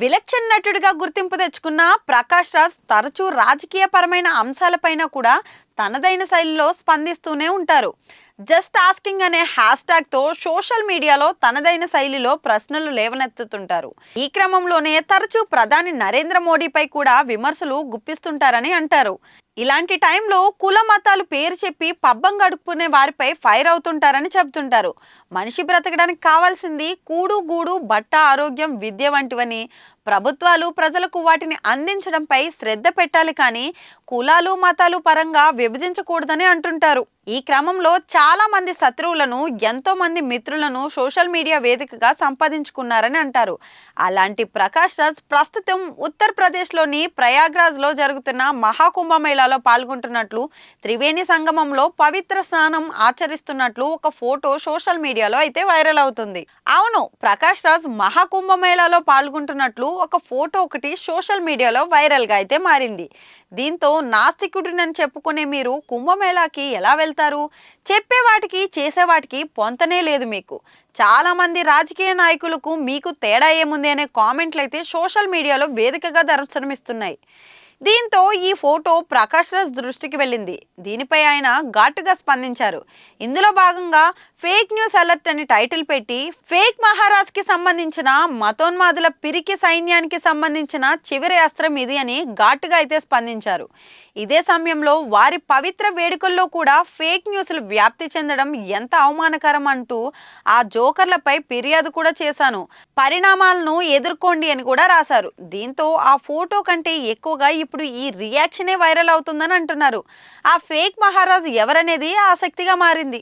విలక్షణ నటుడిగా గుర్తింపు తెచ్చుకున్న ప్రకాష్ రాజ్ తరచూ రాజకీయపరమైన అంశాలపైన కూడా తనదైన శైలిలో స్పందిస్తూనే ఉంటారు. జస్ట్ ఆస్కింగ్ అనే హ్యాష్ ట్యాగ్ తో సోషల్ మీడియాలో తనదైన శైలిలో ప్రశ్నలు లేవనెత్తుతుంటారు. ఈ క్రమంలోనే తరచూ ప్రధాని నరేంద్ర మోడీపై కూడా విమర్శలు గుప్పిస్తుంటారని అంటారు. ఇలాంటి టైంలో కుల మతాలు పేరు చెప్పి పబ్బం గడుపుకునే వారిపై ఫైర్ అవుతుంటారని చెబుతుంటారు. మనిషి బ్రతకడానికి కావాల్సింది కూడు గూడు బట్ట ఆరోగ్యం విద్య వంటివని, ప్రభుత్వాలు ప్రజలకు వాటిని అందించడంపై శ్రద్ధ పెట్టాలి కానీ కులాలు మతాలు పరంగా విభజించకూడదని అంటుంటారు. ఈ క్రమంలో చాలా మంది శత్రువులను ఎంతో మంది మిత్రులను సోషల్ మీడియా వేదికగా సంపాదించుకున్నారని అంటారు. అలాంటి ప్రకాష్ రాజ్ ప్రస్తుతం ఉత్తరప్రదేశ్లోని ప్రయాగ్రాజ్లో జరుగుతున్న మహాకుంభమేళాలో పాల్గొంటున్నట్లు, త్రివేణి సంగమంలో పవిత్ర స్నానం ఆచరిస్తున్నట్లు ఒక ఫోటో సోషల్ మీడియాలో అయితే వైరల్ అవుతుంది. అవును, ప్రకాష్ రాజ్ మహాకుంభమేళాలో పాల్గొంటున్నట్లు ఒక ఫోటో ఒకటి సోషల్ మీడియాలో వైరల్ గా అయితే మారింది. దీంతో నాస్తికుడినని చెప్పుకునే మీరు కుంభమేళాకి ఎలా వెళ్తారు? చెప్పేవాటికి చేసేవాటికి పొంతనే లేదు మీకు. చాలా మంది రాజకీయ నాయకులకు మీకు తేడా ఏముంది అనే కామెంట్లు అయితే సోషల్ మీడియాలో వేదికగా దర్శనమిస్తున్నాయి. దీంతో ఈ ఫోటో ప్రకాష్ రాజ్ దృష్టికి వెళ్ళింది. దీనిపై ఆయన ఘాటుగా స్పందించారు. ఇందులో భాగంగా ఫేక్ న్యూస్ అలర్ట్ అని టైటిల్ పెట్టి ఫేక్ మహారాజ్ కి సంబంధించిన మతోన్మాదుల పిరికి సైన్యానికి సంబంధించిన చివరి అస్త్రం ఇది అని ఘాటుగా అయితే స్పందించారు. ఇదే సమయంలో వారి పవిత్ర వేడుకల్లో కూడా ఫేక్ న్యూస్లు వ్యాప్తి చెందడం ఎంత అవమానకరం అంటూ ఆ జోకర్లపై ఫిర్యాదు కూడా చేశాను, పరిణామాలను ఎదుర్కోండి అని కూడా రాశారు. దీంతో ఆ ఫోటో కంటే ఎక్కువగా ఇప్పుడు ఈ రియాక్షనే వైరల్ అవుతుందని అంటున్నారు. ఆ ఫేక్ మహారాజ్ ఎవరనేది ఆసక్తిగా మారింది.